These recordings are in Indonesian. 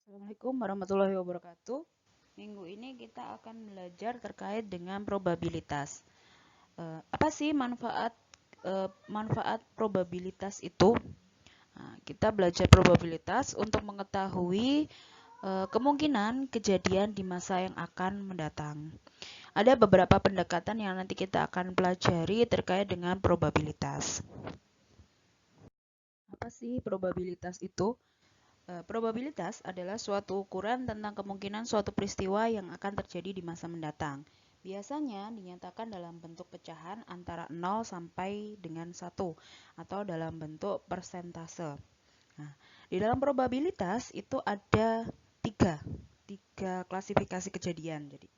Assalamualaikum warahmatullahi wabarakatuh. Minggu ini kita akan belajar terkait dengan probabilitas. Apa sih manfaat probabilitas itu? Nah, kita belajar probabilitas untuk mengetahui kemungkinan kejadian di masa yang akan mendatang. Ada beberapa pendekatan yang nanti kita akan pelajari terkait dengan probabilitas. Apa sih probabilitas itu? Probabilitas adalah suatu ukuran tentang kemungkinan suatu peristiwa yang akan terjadi di masa mendatang. Biasanya dinyatakan dalam bentuk pecahan antara 0 sampai dengan 1 atau dalam bentuk persentase. Nah, di dalam probabilitas itu ada tiga klasifikasi kejadian. Jadi,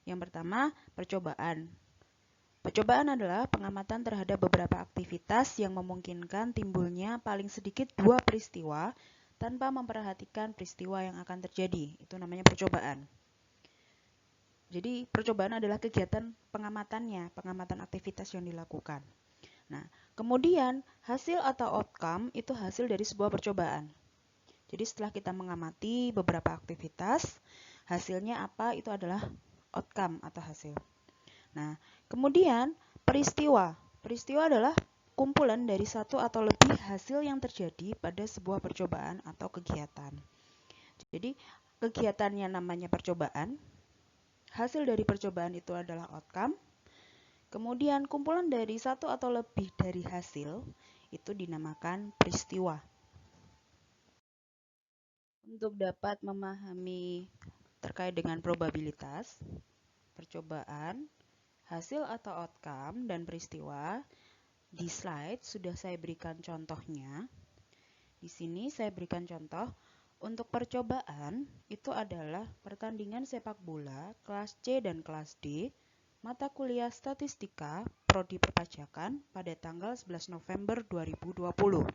yang pertama, percobaan. Percobaan adalah pengamatan terhadap beberapa aktivitas yang memungkinkan timbulnya paling sedikit dua peristiwa tanpa memperhatikan peristiwa yang akan terjadi. Itu namanya percobaan. Jadi percobaan adalah kegiatan pengamatan aktivitas yang dilakukan. Nah, kemudian hasil atau outcome itu hasil dari sebuah percobaan. Jadi setelah kita mengamati beberapa aktivitas, hasilnya apa itu adalah outcome atau hasil. Nah, kemudian peristiwa. Peristiwa adalah kumpulan dari satu atau lebih hasil yang terjadi pada sebuah percobaan atau kegiatan. Jadi, kegiatannya namanya percobaan. Hasil dari percobaan itu adalah outcome. Kemudian, kumpulan dari satu atau lebih dari hasil itu dinamakan peristiwa. Untuk dapat memahami terkait dengan probabilitas, percobaan, hasil atau outcome, dan peristiwa, di slide sudah saya berikan contohnya. Di sini saya berikan contoh. Untuk percobaan, itu adalah pertandingan sepak bola kelas C dan kelas D, mata kuliah statistika, prodi perpajakan pada tanggal 11 November 2020.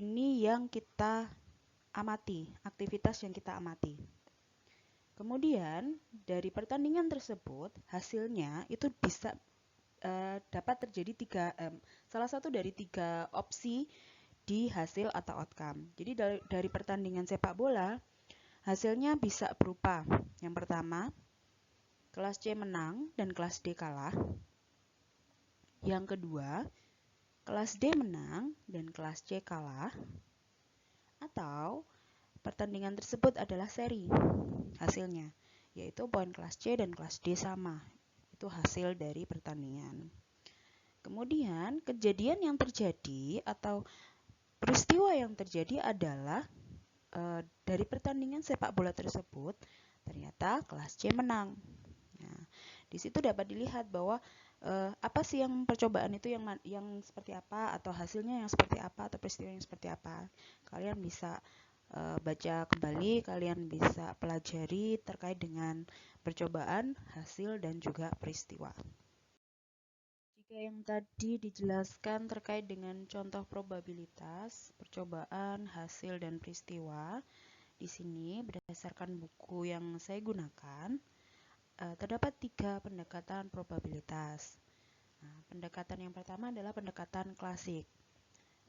Ini yang kita amati, aktivitas yang kita amati. Kemudian, dari pertandingan tersebut, hasilnya itu bisa dapat terjadi salah satu dari tiga opsi di hasil atau outcome. Jadi dari pertandingan sepak bola, hasilnya bisa berupa yang pertama, kelas C menang dan kelas D kalah. Yang kedua, kelas D menang dan kelas C kalah. Atau pertandingan tersebut adalah seri hasilnya, yaitu poin kelas C dan kelas D sama. Itu hasil dari pertandingan. Kemudian, kejadian yang terjadi atau peristiwa yang terjadi adalah dari pertandingan sepak bola tersebut, ternyata kelas C menang. Nah, di situ dapat dilihat bahwa apa sih yang percobaan itu yang seperti apa, atau hasilnya yang seperti apa, atau peristiwa yang seperti apa. Kalian bisa baca kembali, kalian bisa pelajari terkait dengan percobaan, hasil, dan juga peristiwa. Jika yang tadi dijelaskan terkait dengan contoh probabilitas, percobaan, hasil, dan peristiwa, di sini berdasarkan buku yang saya gunakan, terdapat tiga pendekatan probabilitas. Nah, pendekatan yang pertama adalah pendekatan klasik.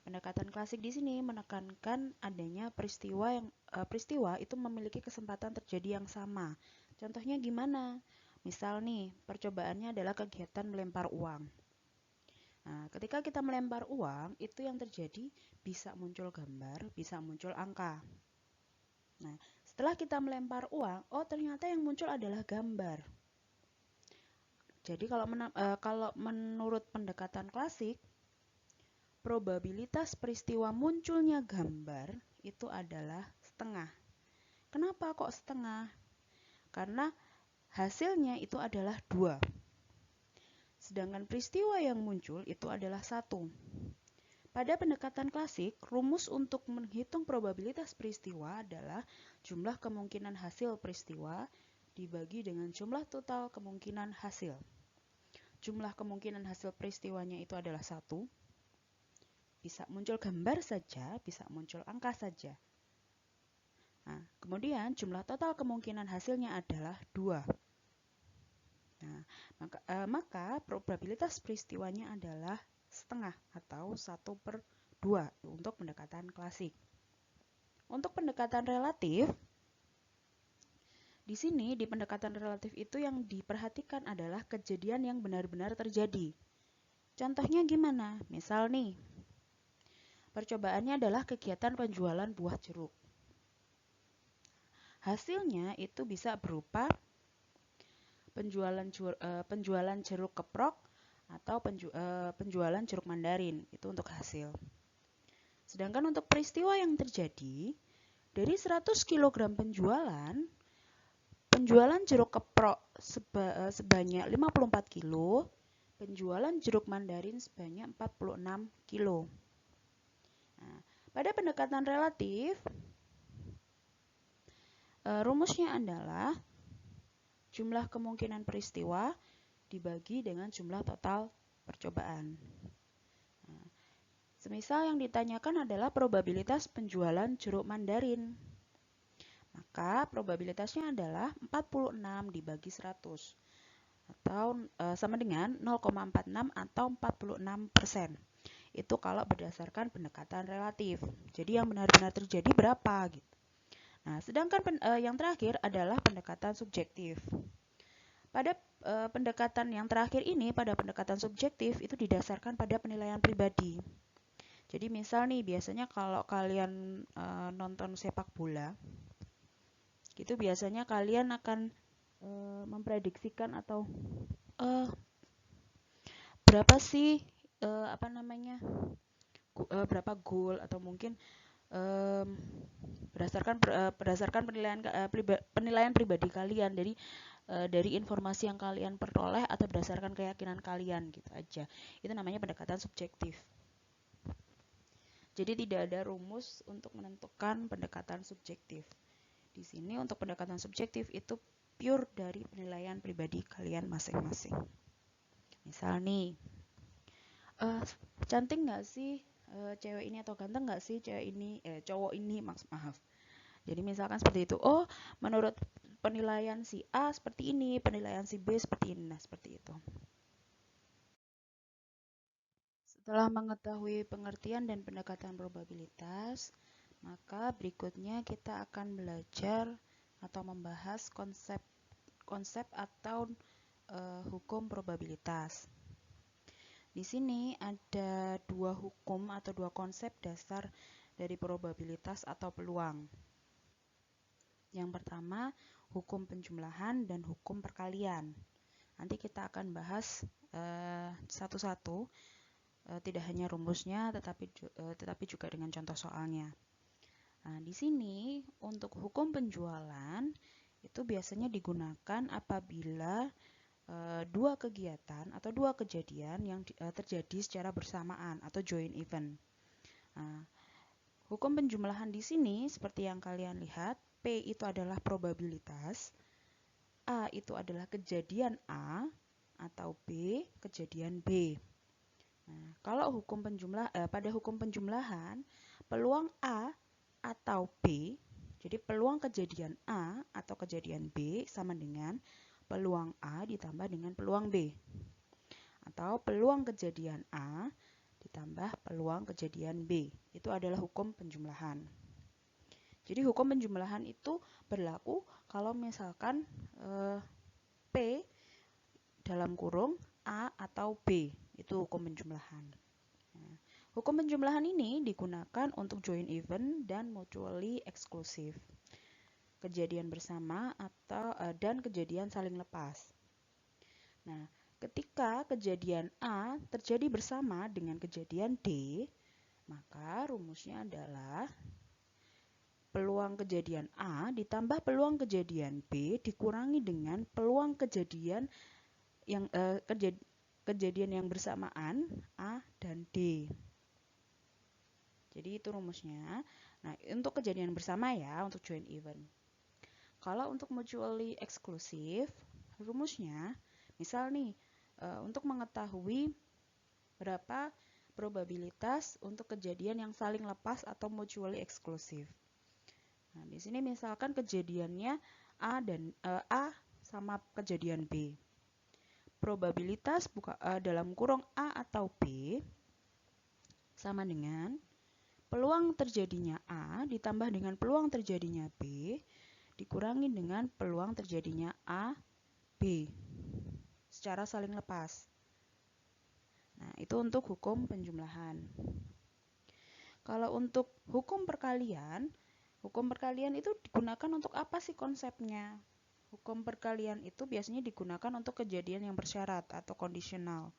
Pendekatan klasik di sini menekankan adanya peristiwa itu memiliki kesempatan terjadi yang sama. Contohnya gimana? Misal nih, percobaannya adalah kegiatan melempar uang. Nah, ketika kita melempar uang, itu yang terjadi bisa muncul gambar, bisa muncul angka. Nah, setelah kita melempar uang, oh ternyata yang muncul adalah gambar. Jadi kalau menurut pendekatan klasik, probabilitas peristiwa munculnya gambar itu adalah setengah. Kenapa kok setengah? Karena hasilnya itu adalah 2. Sedangkan peristiwa yang muncul itu adalah 1. Pada pendekatan klasik, rumus untuk menghitung probabilitas peristiwa adalah jumlah kemungkinan hasil peristiwa dibagi dengan jumlah total kemungkinan hasil. Jumlah kemungkinan hasil peristiwanya itu adalah 1. Bisa muncul gambar saja, bisa muncul angka saja. Nah, kemudian jumlah total kemungkinan hasilnya adalah 2. Nah, maka probabilitas peristiwanya adalah setengah atau 1/2 untuk pendekatan klasik. Untuk pendekatan relatif, di sini di pendekatan relatif itu yang diperhatikan adalah kejadian yang benar-benar terjadi. Contohnya gimana? Misal nih, percobaannya adalah kegiatan penjualan buah jeruk. Hasilnya itu bisa berupa penjualan jeruk keprok atau penjualan jeruk mandarin, itu untuk hasil. Sedangkan untuk peristiwa yang terjadi, dari 100 kg penjualan jeruk keprok sebanyak 54 kg, penjualan jeruk mandarin sebanyak 46 kg. Nah, pada pendekatan relatif, rumusnya adalah jumlah kemungkinan peristiwa dibagi dengan jumlah total percobaan. Nah, semisal yang ditanyakan adalah probabilitas penjualan jeruk mandarin. Maka probabilitasnya adalah 46 dibagi 100 atau sama dengan 0,46 atau 46%. Itu kalau berdasarkan pendekatan relatif. Jadi yang benar-benar terjadi berapa gitu. Nah, sedangkan yang terakhir adalah pendekatan subjektif. Pada pendekatan yang terakhir ini, pada pendekatan subjektif itu didasarkan pada penilaian pribadi. Jadi misal nih, biasanya kalau kalian nonton sepak bola, gitu biasanya kalian akan memprediksikan atau berapa sih berapa gol, atau mungkin berdasarkan penilaian pribadi kalian dari informasi yang kalian peroleh atau berdasarkan keyakinan kalian gitu aja. Itu namanya pendekatan subjektif. Jadi tidak ada rumus untuk menentukan pendekatan subjektif. Di sini untuk pendekatan subjektif itu pure dari penilaian pribadi kalian masing-masing. Misal nih, cantik nggak sih cewek ini, atau ganteng nggak sih cowok ini, maaf. Jadi misalkan seperti itu. Oh, menurut penilaian si A seperti ini, penilaian si B seperti ini. Nah, seperti itu. Setelah mengetahui pengertian dan pendekatan probabilitas, maka berikutnya kita akan belajar atau membahas konsep atau hukum probabilitas. Di sini ada dua hukum atau dua konsep dasar dari probabilitas atau peluang. Yang pertama, hukum penjumlahan dan hukum perkalian. Nanti kita akan bahas satu-satu, tidak hanya rumusnya, tetapi juga dengan contoh soalnya. Nah, di sini untuk hukum penjualan itu biasanya digunakan apabila dua kegiatan atau dua kejadian yang terjadi secara bersamaan atau joint event. Nah, hukum penjumlahan di sini seperti yang kalian lihat, P itu adalah probabilitas, A itu adalah kejadian A, atau B kejadian B. Nah, kalau pada hukum penjumlahan, peluang A atau B, jadi peluang kejadian A atau kejadian B sama dengan peluang A ditambah dengan peluang B, atau peluang kejadian A ditambah peluang kejadian B. Itu adalah hukum penjumlahan. Jadi hukum penjumlahan itu berlaku kalau misalkan P dalam kurung A atau B, itu hukum penjumlahan. Nah, hukum penjumlahan ini digunakan untuk joint event dan mutually exclusive, kejadian bersama dan kejadian saling lepas. Nah, ketika kejadian A terjadi bersama dengan kejadian D, maka rumusnya adalah peluang kejadian A ditambah peluang kejadian B dikurangi dengan peluang kejadian yang bersamaan A dan D. Jadi itu rumusnya. Nah, untuk kejadian bersama ya, untuk joint event. Kalau untuk mutually exclusive, rumusnya misal nih, untuk mengetahui berapa probabilitas untuk kejadian yang saling lepas atau mutually exclusive. Nah, di sini misalkan kejadiannya A sama kejadian B. Probabilitas dalam kurung A atau B sama dengan peluang terjadinya A ditambah dengan peluang terjadinya B dikurangi dengan peluang terjadinya A, B secara saling lepas. Nah, itu untuk hukum penjumlahan. Kalau untuk hukum perkalian itu digunakan untuk apa sih konsepnya? Hukum perkalian itu biasanya digunakan untuk kejadian yang bersyarat atau kondisional.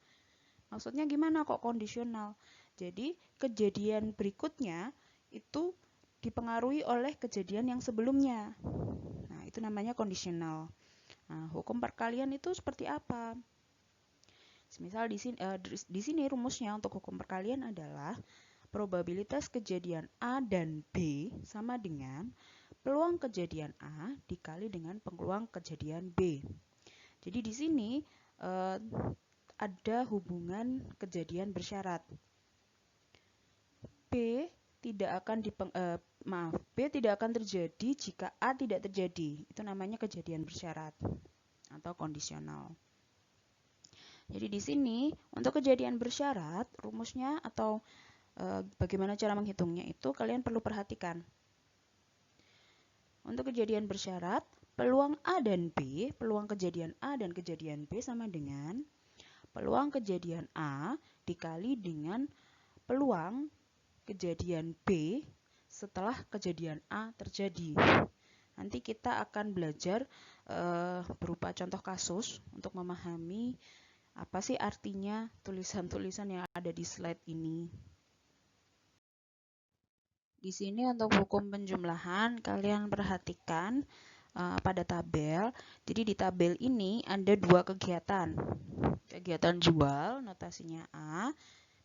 Maksudnya gimana kok kondisional? Jadi kejadian berikutnya itu dipengaruhi oleh kejadian yang sebelumnya. Nah, itu namanya kondisional. Nah, hukum perkalian itu seperti apa? Misal di sini rumusnya untuk hukum perkalian adalah probabilitas kejadian A dan B sama dengan peluang kejadian A dikali dengan peluang kejadian B. Jadi di sini ada hubungan kejadian bersyarat. B tidak akan terjadi jika A tidak terjadi. Itu namanya kejadian bersyarat atau kondisional. Jadi di sini untuk kejadian bersyarat rumusnya atau bagaimana cara menghitungnya itu kalian perlu perhatikan. Untuk kejadian bersyarat, peluang A dan B, peluang kejadian A dan kejadian B sama dengan peluang kejadian A dikali dengan peluang kejadian B setelah kejadian A terjadi. Nanti kita akan belajar berupa contoh kasus untuk memahami apa sih artinya tulisan-tulisan yang ada di slide ini. Di sini untuk hukum penjumlahan, kalian perhatikan pada tabel. Jadi di tabel ini ada dua kegiatan. Kegiatan jual, notasinya A,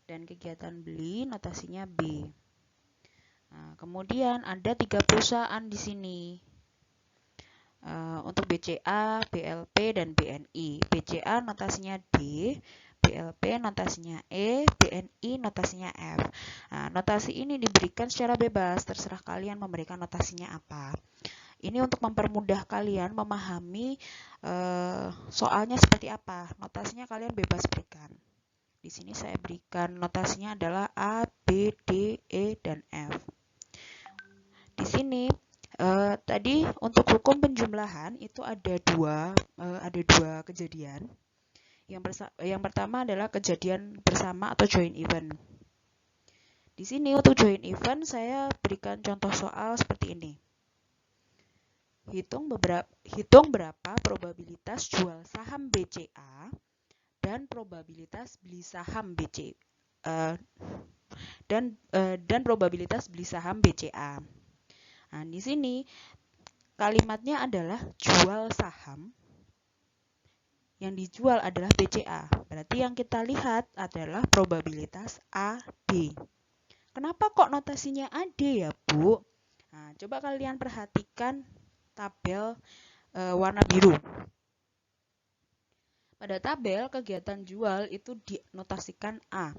dan kegiatan beli, notasinya B. Nah, kemudian ada 3 perusahaan di sini. Untuk BCA, BLP, dan BNI. BCA notasinya D, BLP notasinya E, BNI notasinya F. Nah, notasi ini diberikan secara bebas, terserah kalian memberikan notasinya apa. Ini untuk mempermudah kalian memahami soalnya seperti apa. Notasinya kalian bebas berikan. Di sini saya berikan notasinya adalah A, B, D, E, dan F. Di sini tadi untuk hukum penjumlahan itu ada dua kejadian. Yang pertama adalah kejadian bersama atau joint event. Di sini untuk joint event saya berikan contoh soal seperti ini. Hitung berapa probabilitas jual saham BCA dan probabilitas beli saham dan probabilitas beli saham BCA. Nah, di sini kalimatnya adalah jual saham. Yang dijual adalah BCA. Berarti yang kita lihat adalah probabilitas AD. Kenapa kok notasinya AD ya, Bu? Nah, coba kalian perhatikan tabel warna biru. Pada tabel kegiatan jual itu dinotasikan A.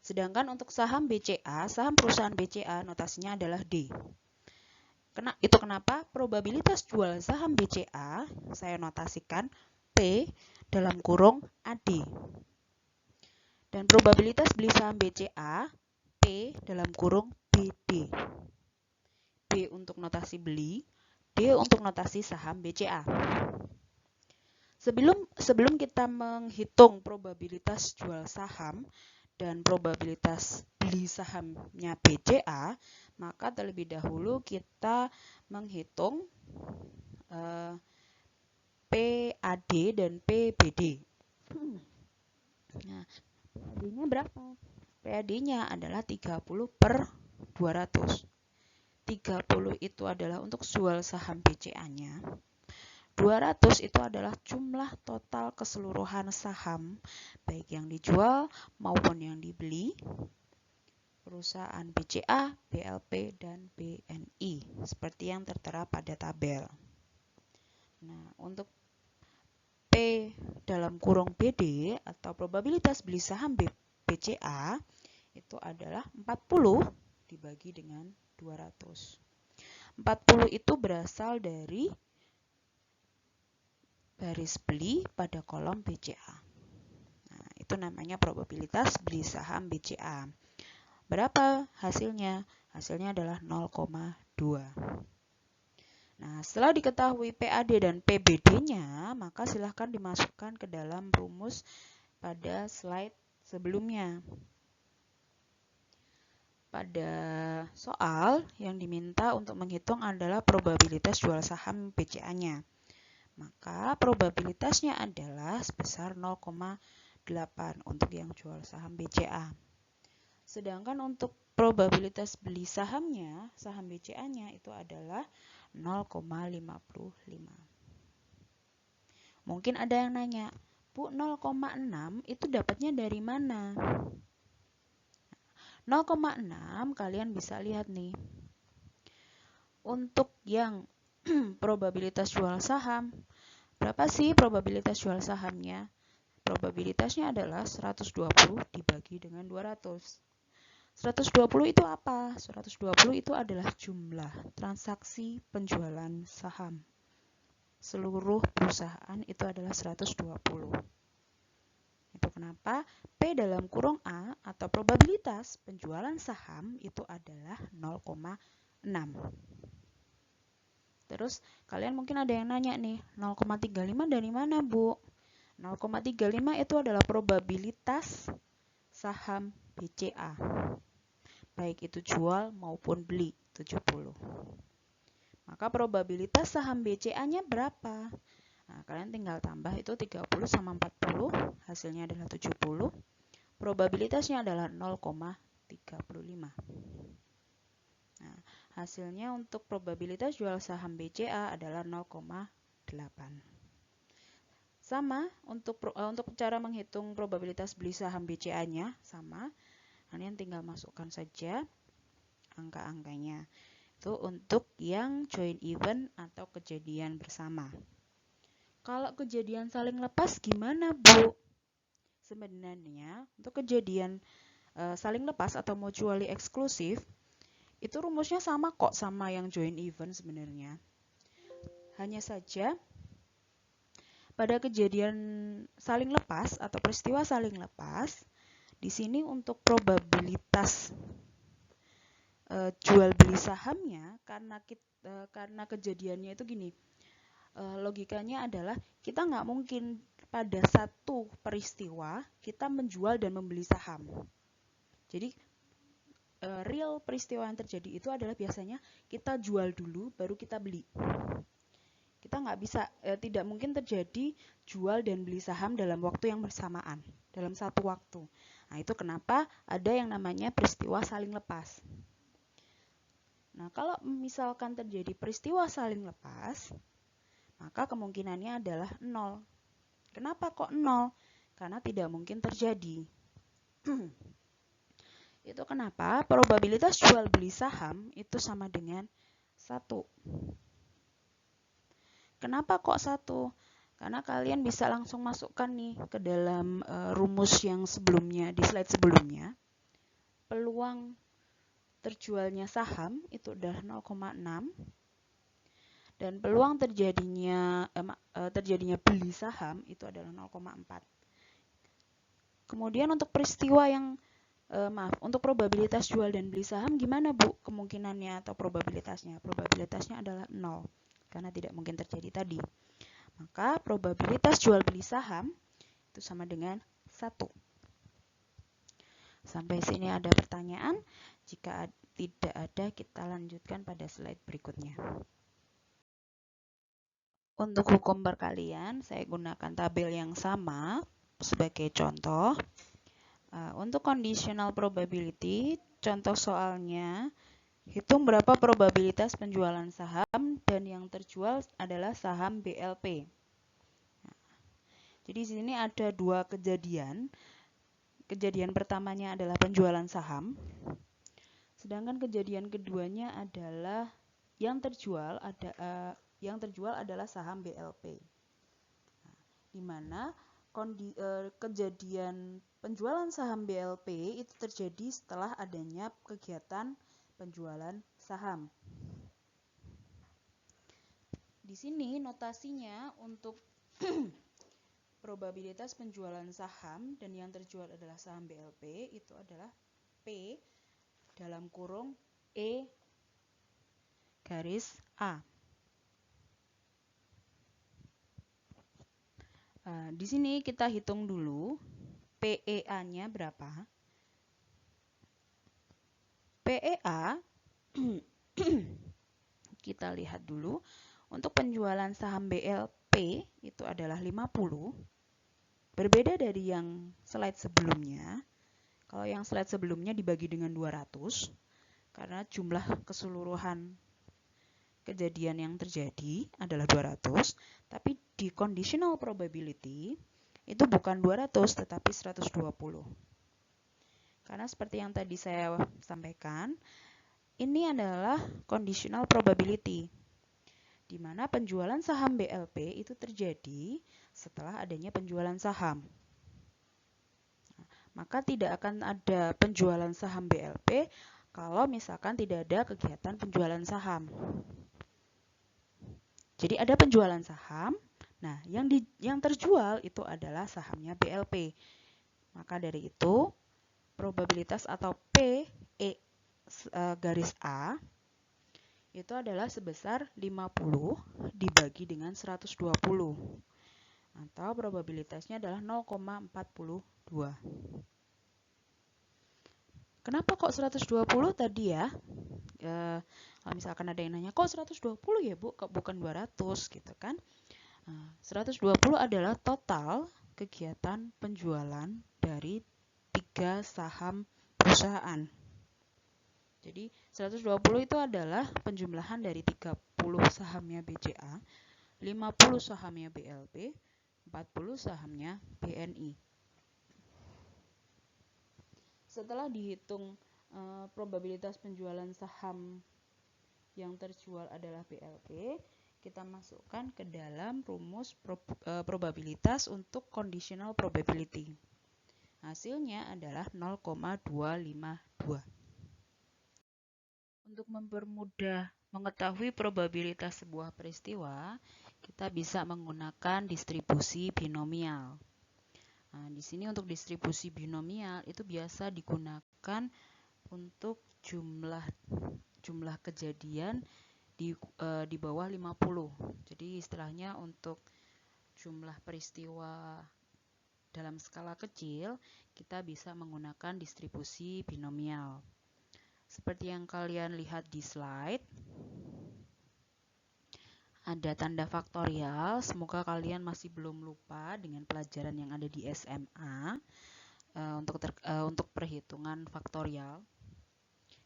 Sedangkan untuk saham BCA, saham perusahaan BCA notasinya adalah D. Itu kenapa probabilitas jual saham BCA saya notasikan P dalam kurung AD. Dan probabilitas beli saham BCA P dalam kurung BD. B untuk notasi beli, D untuk notasi saham BCA. Sebelum kita menghitung probabilitas jual saham dan probabilitas beli sahamnya BCA, maka terlebih dahulu kita menghitung PAD dan PBD. Nah, PAD-nya berapa? PAD-nya adalah 30/200. 30 itu adalah untuk jual saham BCA-nya. 200 itu adalah jumlah total keseluruhan saham, baik yang dijual maupun yang dibeli, perusahaan BCA, BLP, dan BNI, seperti yang tertera pada tabel. Nah, untuk P dalam kurung BD atau probabilitas beli saham BCA itu adalah 40 dibagi dengan 200. 40 itu berasal dari baris beli pada kolom BCA. Nah, itu namanya probabilitas beli saham BCA. Berapa hasilnya? Hasilnya adalah 0,2. Nah, setelah diketahui PAD dan PBD-nya, maka silahkan dimasukkan ke dalam rumus pada slide sebelumnya. Pada soal yang diminta untuk menghitung adalah probabilitas jual saham BCA-nya. Maka probabilitasnya adalah sebesar 0,8 untuk yang jual saham BCA. Sedangkan untuk probabilitas beli sahamnya, saham BCA-nya itu adalah 0,55. Mungkin ada yang nanya, Bu, 0,6 itu dapatnya dari mana? 0,6 kalian bisa lihat nih. Untuk yang probabilitas jual saham, berapa sih probabilitas jual sahamnya? Probabilitasnya adalah 120 dibagi dengan 200. 120 itu apa? 120 itu adalah jumlah transaksi penjualan saham. Seluruh perusahaan itu adalah 120. Itu kenapa P dalam kurung A atau probabilitas penjualan saham itu adalah 0,6. Terus kalian mungkin ada yang nanya nih, 0,35 dari mana, Bu? 0,35 itu adalah probabilitas saham BCA. Baik itu jual maupun beli, 70. Maka probabilitas saham BCA-nya berapa? Nah, kalian tinggal tambah itu 30 sama 40, hasilnya adalah 70. Probabilitasnya adalah 0,35. Nah, hasilnya untuk probabilitas jual saham BCA adalah 0,8. Sama untuk cara menghitung probabilitas beli saham BCA-nya sama. Kalian tinggal masukkan saja angka-angkanya. Itu untuk yang joint event atau kejadian bersama. Kalau kejadian saling lepas gimana, Bu? Sebenarnya untuk kejadian saling lepas atau mutually eksklusif itu rumusnya sama kok sama yang joint event sebenarnya. Hanya saja pada kejadian saling lepas atau peristiwa saling lepas, di sini untuk probabilitas jual beli sahamnya karena kejadiannya itu gini. Logikanya adalah kita nggak mungkin pada satu peristiwa kita menjual dan membeli saham. Jadi real peristiwa yang terjadi itu adalah biasanya kita jual dulu baru kita beli. Kita nggak bisa, tidak mungkin terjadi jual dan beli saham dalam waktu yang bersamaan, dalam satu waktu. Nah, itu kenapa ada yang namanya peristiwa saling lepas. Nah, kalau misalkan terjadi peristiwa saling lepas, maka kemungkinannya adalah 0. Kenapa kok 0? Karena tidak mungkin terjadi. Itu kenapa probabilitas jual beli saham itu sama dengan 1. Kenapa kok 1? Karena kalian bisa langsung masukkan nih ke dalam rumus yang sebelumnya, di slide sebelumnya. Peluang terjualnya saham itu udah 0,6 dan peluang terjadinya beli saham itu adalah 0,4. Kemudian untuk peristiwa yang untuk probabilitas jual dan beli saham gimana, Bu? Kemungkinannya atau probabilitasnya? Probabilitasnya adalah 0 karena tidak mungkin terjadi tadi. Maka probabilitas jual beli saham itu sama dengan 1. Sampai sini ada pertanyaan? Jika tidak ada, kita lanjutkan pada slide berikutnya. Untuk hukum perkalian, saya gunakan tabel yang sama sebagai contoh. Untuk conditional probability, contoh soalnya, hitung berapa probabilitas penjualan saham dan yang terjual adalah saham BLP. Jadi di sini ada dua kejadian. Kejadian pertamanya adalah penjualan saham. Sedangkan kejadian keduanya adalah yang terjual adalah saham BLP. Di mana kejadian penjualan saham BLP itu terjadi setelah adanya kegiatan penjualan saham. Di sini notasinya untuk probabilitas penjualan saham dan yang terjual adalah saham BLP itu adalah P dalam kurung E garis A. Di sini kita hitung dulu PEA-nya berapa. PEA kita lihat dulu. Untuk penjualan saham BLP itu adalah 50. Berbeda dari yang slide sebelumnya. Kalau yang slide sebelumnya dibagi dengan 200 karena jumlah keseluruhan kejadian yang terjadi adalah 200, tapi di conditional probability itu bukan 200 tetapi 120. Karena seperti yang tadi saya sampaikan, ini adalah conditional probability, di mana penjualan saham BLP itu terjadi setelah adanya penjualan saham. Maka tidak akan ada penjualan saham BLP kalau misalkan tidak ada kegiatan penjualan saham. Jadi ada penjualan saham, nah yang terjual itu adalah sahamnya BLP. Maka dari itu, probabilitas atau PE garis A itu adalah sebesar 50 dibagi dengan 120. Atau probabilitasnya adalah 0,42. Kenapa kok 120 tadi ya? Kalau misalkan ada yang nanya, kok 120 ya Bu, kok bukan 200 gitu kan? 120 adalah total kegiatan penjualan dari 3 saham perusahaan. Jadi 120 itu adalah penjumlahan dari 30 sahamnya BCA, 50 sahamnya BLP, 40 sahamnya BNI. Setelah dihitung probabilitas penjualan saham yang terjual adalah BLP, kita masukkan ke dalam rumus probabilitas untuk conditional probability. Hasilnya adalah 0,252. Untuk mempermudah mengetahui probabilitas sebuah peristiwa, kita bisa menggunakan distribusi binomial. Nah, di sini untuk distribusi binomial itu biasa digunakan untuk jumlah kejadian di bawah 50. Jadi istilahnya untuk jumlah peristiwa dalam skala kecil, kita bisa menggunakan distribusi binomial. Seperti yang kalian lihat di slide, ada tanda faktorial. Semoga kalian masih belum lupa dengan pelajaran yang ada di SMA untuk perhitungan faktorial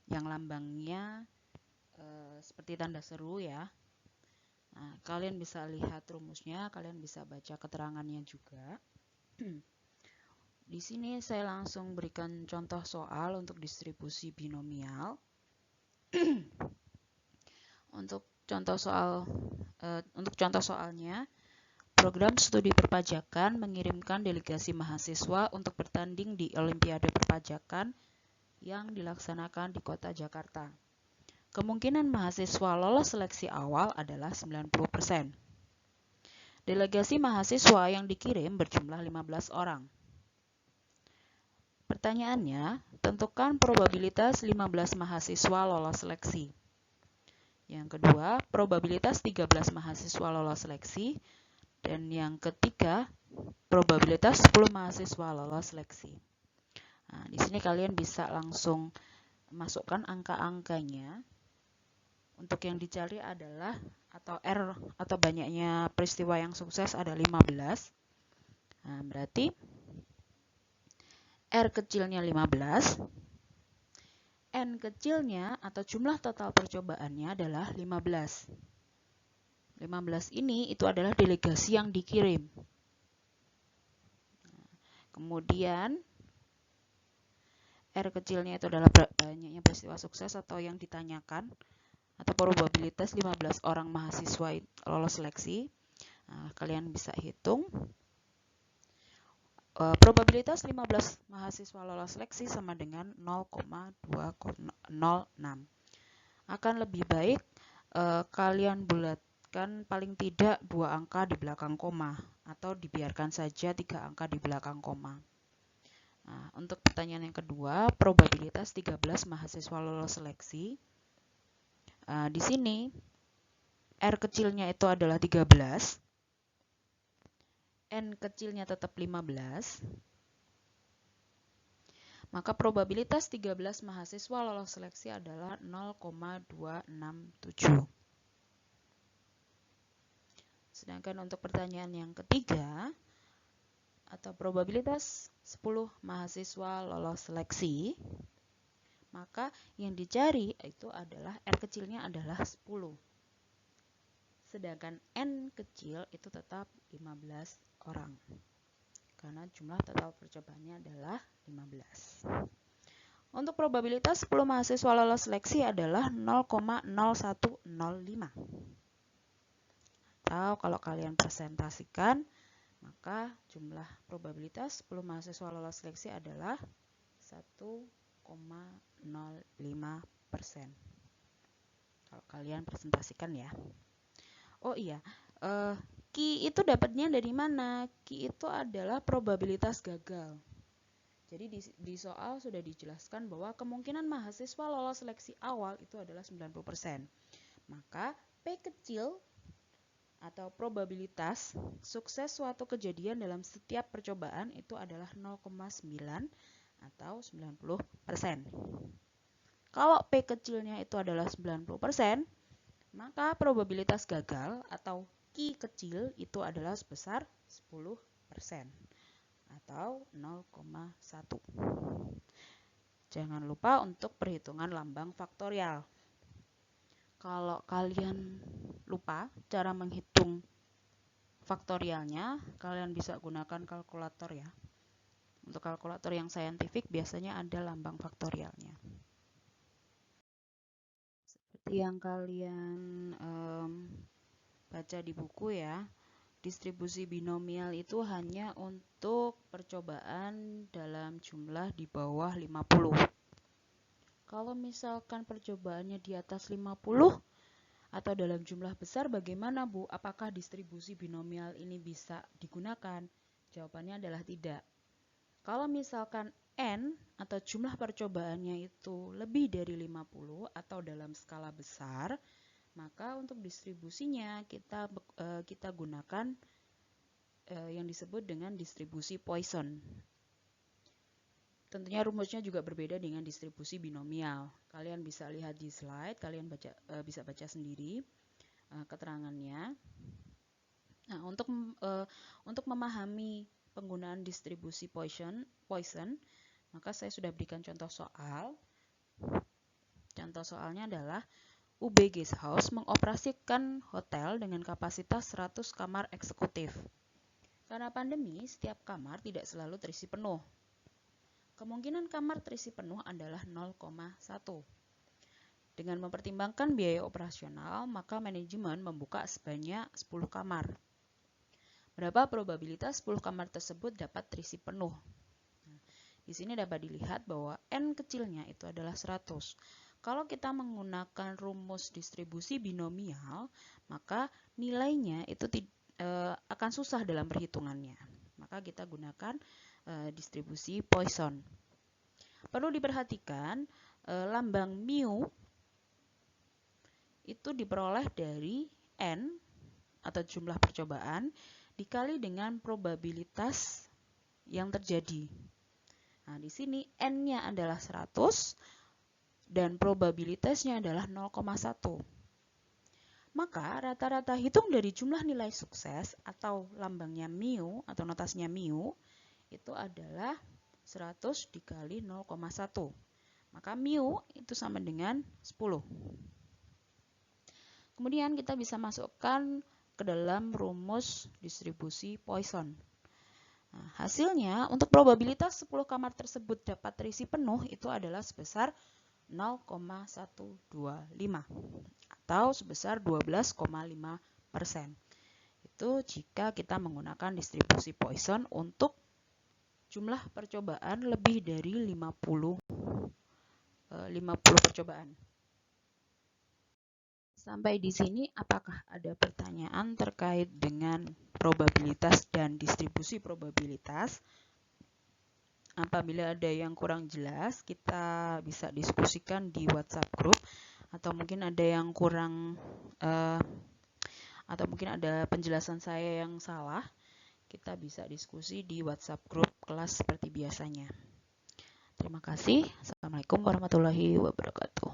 yang lambangnya seperti tanda seru ya. Nah, kalian bisa lihat rumusnya, kalian bisa baca keterangannya juga. Di sini saya langsung berikan contoh soal untuk distribusi binomial. Untuk contoh soalnya, program studi perpajakan mengirimkan delegasi mahasiswa untuk bertanding di Olimpiade Perpajakan yang dilaksanakan di kota Jakarta. Kemungkinan mahasiswa lolos seleksi awal adalah 90%. Delegasi mahasiswa yang dikirim berjumlah 15 orang. Pertanyaannya, tentukan probabilitas 15 mahasiswa lolos seleksi. Yang kedua, probabilitas 13 mahasiswa lolos seleksi. Dan yang ketiga, probabilitas 10 mahasiswa lolos seleksi. Nah, di sini kalian bisa langsung masukkan angka-angkanya. Untuk yang dicari adalah atau R atau banyaknya peristiwa yang sukses ada 15. Nah, berarti R kecilnya 15, N kecilnya atau jumlah total percobaannya adalah 15. 15 ini itu adalah delegasi yang dikirim. Kemudian R kecilnya itu adalah banyaknya peristiwa sukses atau yang ditanyakan atau probabilitas 15 orang mahasiswa lolos seleksi. Nah, kalian bisa hitung. Probabilitas 15 mahasiswa lolos seleksi sama dengan 0,206. Akan lebih baik kalian bulatkan paling tidak 2 angka di belakang koma atau dibiarkan saja 3 angka di belakang koma. Nah, untuk pertanyaan yang kedua, probabilitas 13 mahasiswa lolos seleksi. Di sini R kecilnya itu adalah 13, N kecilnya tetap 15, maka probabilitas 13 mahasiswa lolos seleksi adalah 0,267. Sedangkan untuk pertanyaan yang ketiga, atau probabilitas 10 mahasiswa lolos seleksi, maka yang dicari itu adalah R kecilnya adalah 10. Sedangkan N kecil itu tetap 15 orang. Karena jumlah total percobaannya adalah 15. Untuk probabilitas 10 mahasiswa lolos seleksi adalah 0,0105. Atau kalau kalian presentasikan, maka jumlah probabilitas 10 mahasiswa lolos seleksi adalah 1,05%. Kalau kalian presentasikan ya. Oh iya, Q itu dapatnya dari mana? Q itu adalah probabilitas gagal. Jadi di soal sudah dijelaskan bahwa kemungkinan mahasiswa lolos seleksi awal itu adalah 90%. Maka P kecil atau probabilitas sukses suatu kejadian dalam setiap percobaan itu adalah 0,9 atau 90%. Kalau P kecilnya itu adalah 90%, maka probabilitas gagal atau Q kecil itu adalah sebesar 10% atau 0,1. Jangan lupa untuk perhitungan lambang faktorial. Kalau kalian lupa cara menghitung faktorialnya, kalian bisa gunakan kalkulator ya. Untuk kalkulator yang saintifik biasanya ada lambang faktorialnya. Seperti yang kalian baca di buku ya, distribusi binomial itu hanya untuk percobaan dalam jumlah di bawah 50. Kalau misalkan percobaannya di atas 50 atau dalam jumlah besar, bagaimana Bu? Apakah distribusi binomial ini bisa digunakan? Jawabannya adalah tidak. Kalau misalkan N atau jumlah percobaannya itu lebih dari 50 atau dalam skala besar, maka untuk distribusinya kita gunakan yang disebut dengan distribusi Poisson. Tentunya rumusnya juga berbeda dengan distribusi binomial. Kalian bisa lihat di slide, kalian bisa baca sendiri keterangannya. Nah, untuk memahami penggunaan distribusi Poisson, maka saya sudah berikan contoh soal. Contoh soalnya adalah UB Guest House mengoperasikan hotel dengan kapasitas 100 kamar eksekutif. Karena pandemi, setiap kamar tidak selalu terisi penuh. Kemungkinan kamar terisi penuh adalah 0,1. Dengan mempertimbangkan biaya operasional, maka manajemen membuka sebanyak 10 kamar. Berapa probabilitas 10 kamar tersebut dapat terisi penuh? Nah, di sini dapat dilihat bahwa N kecilnya itu adalah 100. Kalau kita menggunakan rumus distribusi binomial, maka nilainya itu akan susah dalam perhitungannya. Maka kita gunakan distribusi Poisson. Perlu diperhatikan lambang mu itu diperoleh dari N atau jumlah percobaan dikali dengan probabilitas yang terjadi. Nah, di sini N-nya adalah 100 dan probabilitasnya adalah 0,1. Maka rata-rata hitung dari jumlah nilai sukses atau lambangnya mu atau notasinya mu itu adalah 100 dikali 0,1. Maka mu itu sama dengan 10. Kemudian kita bisa masukkan ke dalam rumus distribusi Poisson. Nah, hasilnya untuk probabilitas 10 kamar tersebut dapat terisi penuh itu adalah sebesar 0,125 atau sebesar 12,5%. Itu jika kita menggunakan distribusi Poisson untuk jumlah percobaan lebih dari 50 percobaan. Sampai di sini apakah ada pertanyaan terkait dengan probabilitas dan distribusi probabilitas? Apabila ada yang kurang jelas, kita bisa diskusikan di WhatsApp group, atau mungkin ada yang kurang atau mungkin ada penjelasan saya yang salah, kita bisa diskusi di WhatsApp group kelas seperti biasanya. Terima kasih. Assalamualaikum warahmatullahi wabarakatuh.